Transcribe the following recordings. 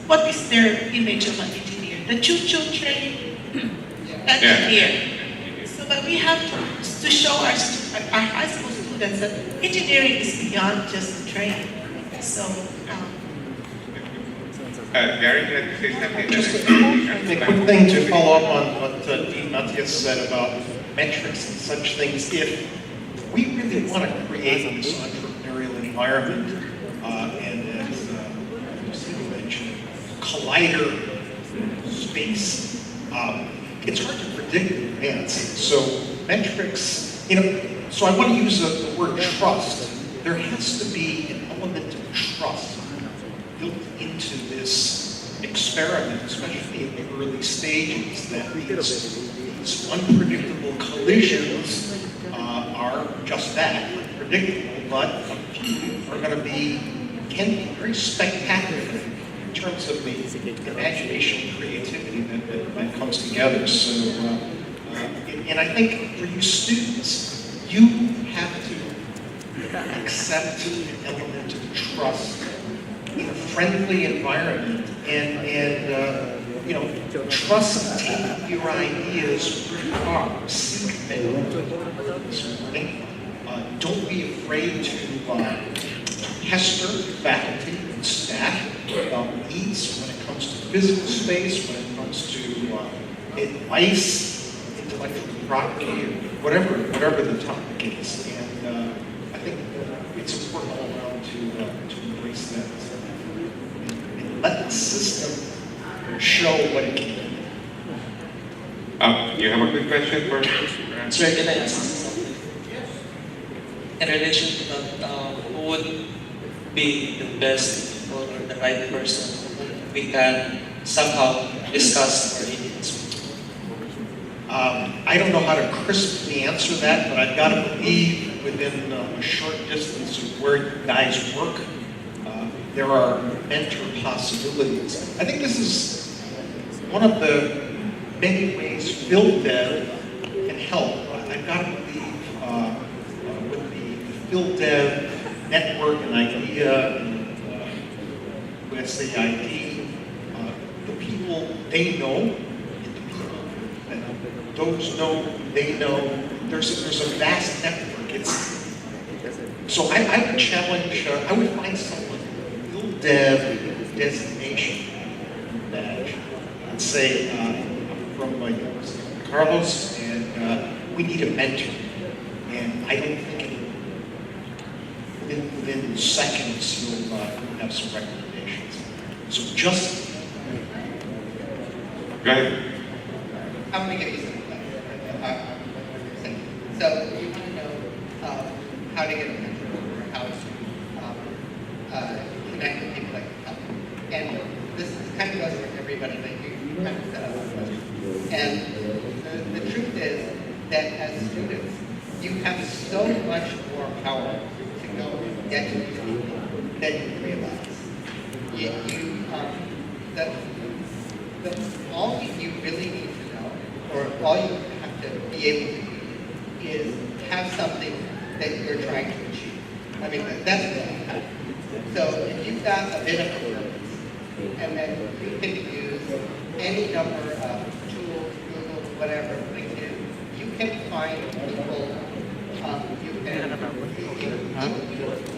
what is their image of an engineer? The choo-choo train engineer. So, but we have to show our high school students that engineering is beyond just the train. So, Gary, you had to say something. Just a quick thing to follow up on what Dean Matias said about metrics and such things. If we really want to create this entrepreneurial environment, and as Sidhu mentioned, collider space, it's hard to predict in advance. So metrics, so I want to use the word trust. There has to be an element of trust built into this experiment, especially in the early stages, that these unpredictable collisions are just that, unpredictable, but a few are going to can be very spectacular in terms of the imagination and creativity that comes together. So, and I think for you students, you have to accept an element of trust in a friendly environment, and trust taking your ideas pretty far. Seek them. Don't be afraid to pester faculty and staff about needs when it comes to physical space, when it comes to advice, intellectual property, or whatever the topic is. And I think it's important all around to embrace that. And let the system show what it can do. You have a good question for Sir, can I ask something? In relation to that, who would be the best or the right person we can somehow discuss our ideas? I don't know how to crisply answer that, but I've got to believe within a short distance of where you guys work, there are mentor possibilities. I think this is one of the many ways PhilDev can help. I've got to believe with the PhilDev network and idea and with SAID, the people they know, and the people that those know they know, there's a vast network. So I would challenge, I would find someone with PhilDev designation badge and say, I'm from Carlos, and we need a mentor. And I don't think within seconds you'll have some recommendations. So just Go ahead. I'm going to give you some So you want to know how to get a mentor or how to connect with people like yourself. And this kind of goes for everybody, but you kind of set up a question. And the truth is that as students, you have so much more power to go and get to these people than you realize. All you really need to know, or all you have to be able to do, is have something that you're trying to achieve. I mean, that's what you have. So if you've got a bit of a purpose, and then you can use any number of tools, Google, whatever, LinkedIn, you can find people you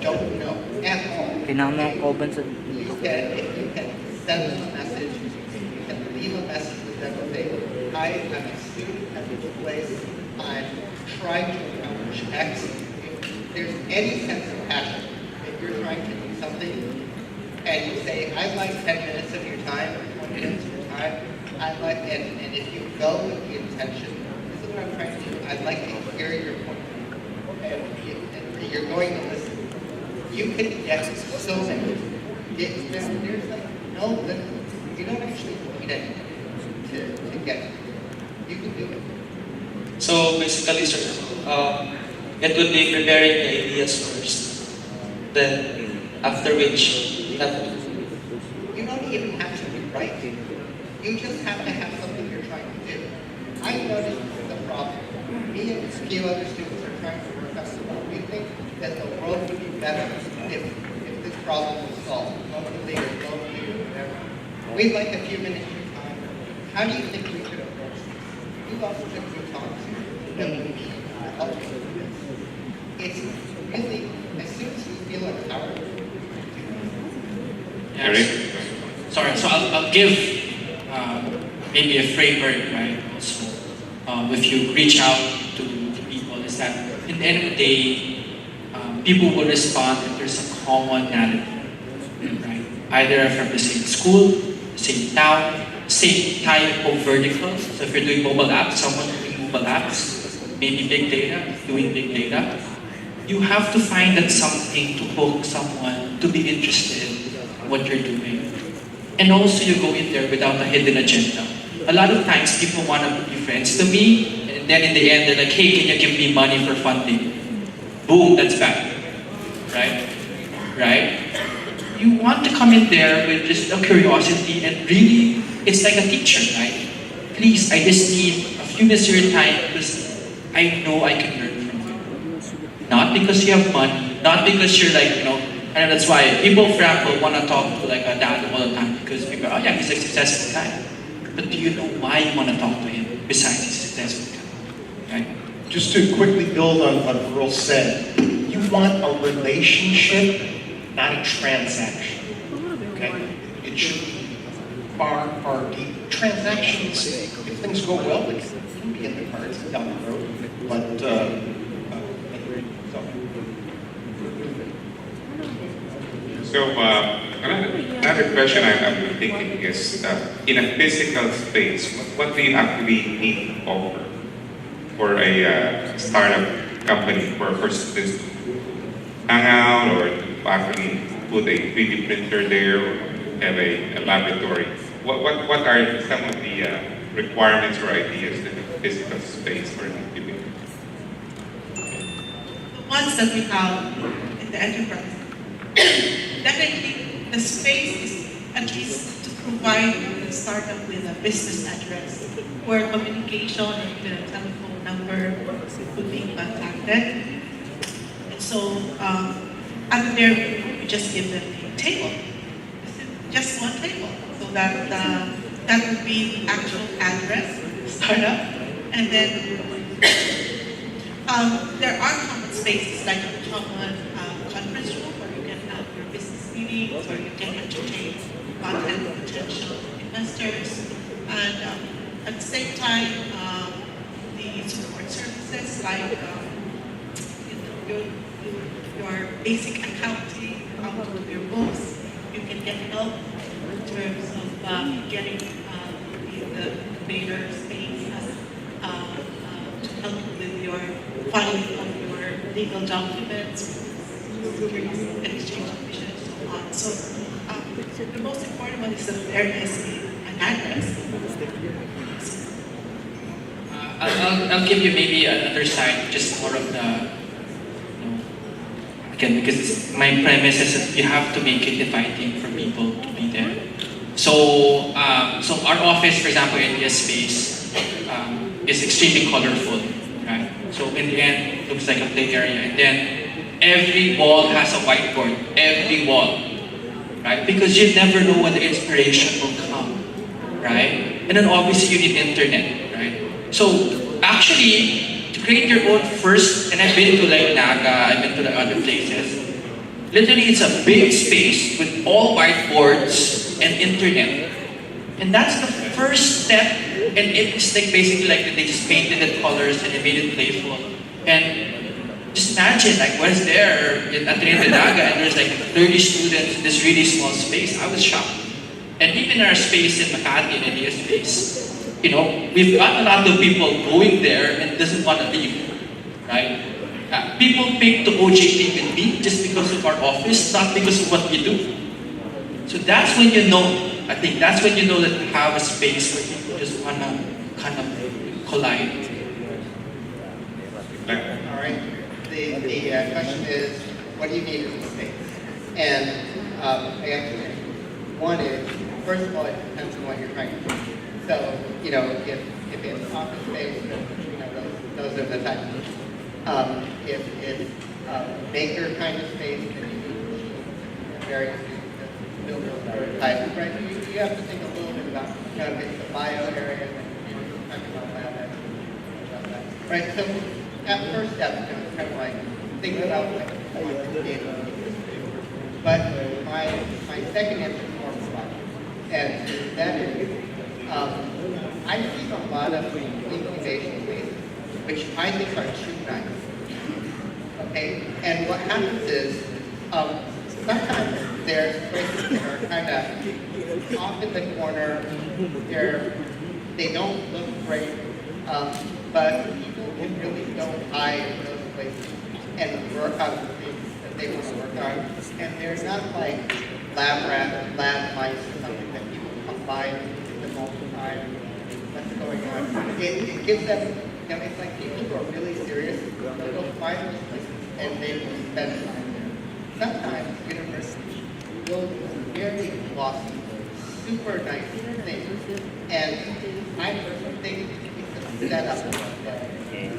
don't know at all. If you can send them a message, you can leave a message with them and say, hi, I'm a student at this place, I'm trying to accomplish X. If there's any sense of passion, if you're trying to do something, and you say, I'd like 10 minutes of your time, or 20 minutes of your time, I'd like, and if you go with the intention, this is what I'm trying to do, I'd like to hear your point of view, and you're going to listen. You can get so many. There's like no limit. You don't actually need anything to get it. You can do it. So basically, sir, it would be preparing the ideas first. Then, after which, you have to. You don't even have to be right. You just have to have something you're trying to do. I noticed the problem. Me and a few other students are trying to work on something. We think that the world would be better if this problem was solved, locally or globally or whatever. we'd like a few minutes of your time. How do you think we could approach this? Who else could we talk to that would be helpful with this? It's really, as soon as we feel empowered. Gary? Sorry, so I'll give maybe a framework, right? Also, if you reach out to people, is that in the end of the day, people will respond if there's a common narrative, right? Either from the same school, same town, same type of verticals. So if you're doing mobile apps, someone doing mobile apps, maybe big data, doing big data. You have to find that something to hook someone to be interested in what you're doing. And also you go in there without a hidden agenda. A lot of times people want to be friends to me, and then in the end they're like, hey, can you give me money for funding? Boom, that's bad. Right? Right? You want to come in there with just a curiosity and really, it's like a teacher, right? Please, I just need a few minutes of your time because I know I can learn from you. Not because you have money, not because you're like, and that's why people, for example, want to talk to like a dad all the time because people, oh yeah, he's a successful guy. But do you know why you want to talk to him besides he's a successful guy? Right? Just to quickly build on what Earl said, you want a relationship, not a transaction. Okay? It should be far, far deep. Transactions, if things go well, it can be in the cards down the road. But So another question I'm thinking is, in a physical space, what do you actually need to offer for a startup company for students to hang out or to actually put a 3D printer there or have a laboratory? What are some of the requirements or ideas in a physical space for an activity? The ones that we have in the enterprise, definitely the space is at least to provide the startup with a business address where communication and even a telephone number would be contacted. And so under there, we just give them a table, just one table, so that that would be the actual address of the startup. And then there are common spaces like a common conference room where you can have your business meetings or you can entertain content potential investors. And at the same time, the support services like your basic accounting, how to do your books. You can get help in terms of getting the greater space to help you with your filing of your legal documents, securities and exchange commission, and so on. So the most important one is that there is an address. I'll give you maybe another side, just more of the, again, because my premise is that you have to make it inviting for people to be there. So, so our office, for example, in Ideaspace, is extremely colorful, right? So in the end, it looks like a play area, and then every wall has a whiteboard, every wall, right? Because you never know when the inspiration will come, right? And then obviously you need internet, right? So actually, to create your own first, and I've been to like Naga, I've been to like other places, literally it's a big space with all whiteboards and internet. And that's the first step, and it's like basically like they just painted the colors and they made it playful. And just imagine, like, what's there at the end of Naga, and there's like 30 students in this really small space. I was shocked. And even our space in Makati, in Ideaspace, we've got a lot of people going there and doesn't want to leave, right? People pick the OJT with me just because of our office, not because of what we do. So that's when you know, I think that's when you know that we have a space where people just want to kind of collide. All right. The question is, what do you need in the space? And I have two answers. One is, first of all, it depends on what you're trying to do. So, if it's office space, those are the types. If it's a maker kind of space, then you need very build those prototypes, right? You have to think a little bit about kind of the bio area and then talk about lab about that. Right, so that first step, it's kind of like think about like what the data is. But my second answer is more provocative, and that is I see a lot of incubation phases, which I think are too nice. Okay, and what happens is sometimes there's places that are kind of off in the corner. They don't look great, but people can really go high in those places and work on the things that they want to work on. And they're not like lab mice or something that people come by and see them all the time. What's going on? It gives them, it's like people who are really serious, they'll go find those places and they will spend time there. Sometimes universities will do very glossy, super nice things. And I personally think it's a setup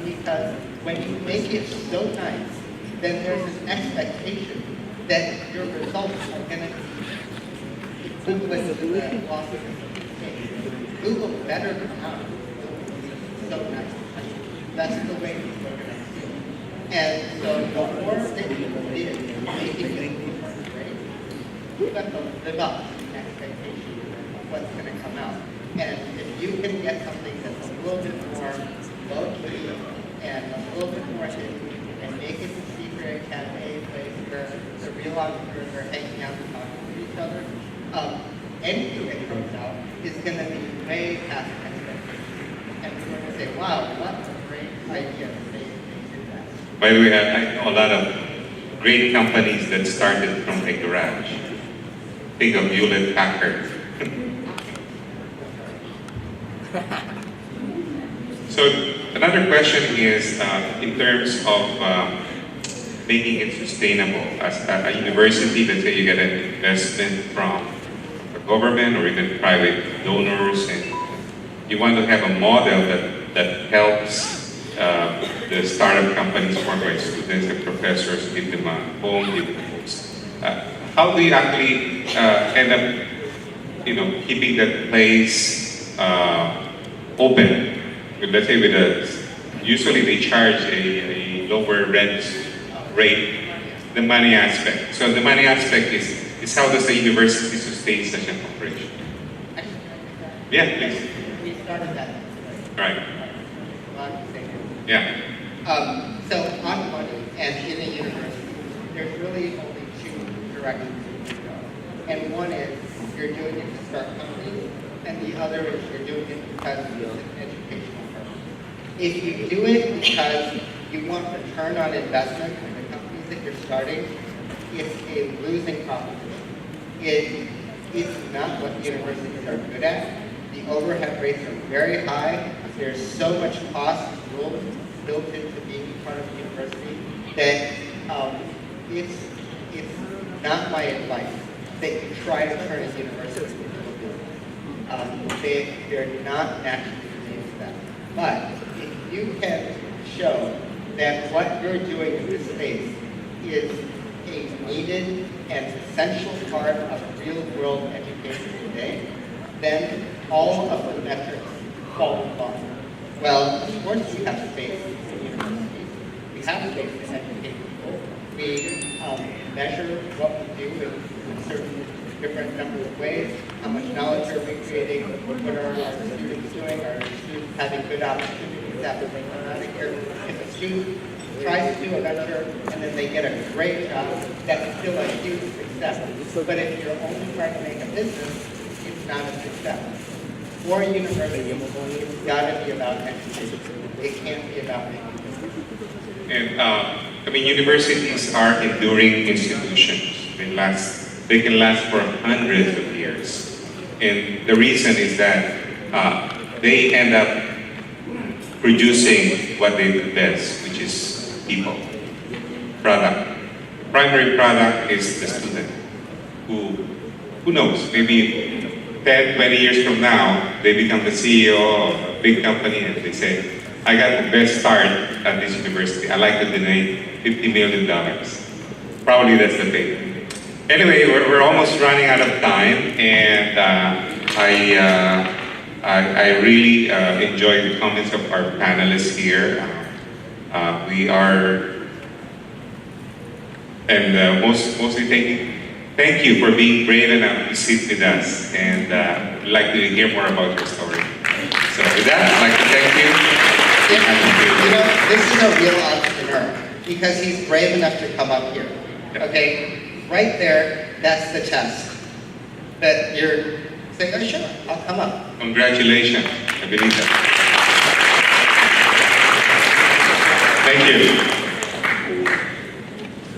because when you make it so nice, then there's an expectation that your results are going to be equivalent to the glossy. Google better come out so nice. That's the way it's organized. And so the more that people did making it great, you've got to live up to the expectation of what's going to come out. And if you can get something that's a little bit more low-key and a little bit more hidden and make it a secret cafe place where the real entrepreneurs are hanging out and talking to each other, anything that comes out is going to be way past expectations. And we're going to say, wow, what a great idea that they did that. By the way, I know a lot of great companies that started from a garage. Think of Hewlett-Packard. So another question is in terms of making it sustainable. As a university, let's say you get an investment from the government or even private donors, and you want to have a model that helps the startup companies formed by students and professors, give them a home, give them books. How do you actually end up, keeping that place open? Let's say usually they charge a lower rent rate, the money aspect. So the money aspect is how does the university sustain such an operation? Yeah, please. We started that. Right. Yeah. So on money and in a university, there's really only two directions you can go. And one is you're doing it to start companies, and the other is you're doing it because it's an educational purpose. If you do it because you want return on investment in the companies that you're starting, it's a losing proposition. It's not what universities are good at. The overhead rates are very high. There's so much cost built into being part of the university that it's not my advice that you try to turn a university into a business. They're not naturally made for that. But if you can show that what you're doing in this space is a needed and essential part of real-world education today, then all of the metrics fall in line. Well, of course we have space in universities. We have space to educate people. We measure what we do in certain different number of ways. How much knowledge are we creating? What are our students doing? Are students having good opportunities after they come out of here? If a student tries to do a venture and then they get a great job, that's still a huge success. But if you're only trying to make a business, it's not a success. For a university, it's got to be about education. It can't be about making business. And universities are enduring institutions. They can last for hundreds of years. And the reason is that they end up producing what they do best, which is people, product. Primary product is the student who knows, maybe 10, 20 years from now, they become the CEO of a big company and they say, I got the best start at this university. I'd like to donate $50 million. Probably that's the thing. Anyway, we're almost running out of time, and I really enjoyed the comments of our panelists here. We are, and mostly thank you for being brave enough to sit with us, and we'd like to hear more about your story. So with that, I'd like to thank you. You know, this is a real entrepreneur because he's brave enough to come up here. Okay, right there, that's the test. That you're saying, oh sure, I'll come up. Congratulations, I believe that. Thank you.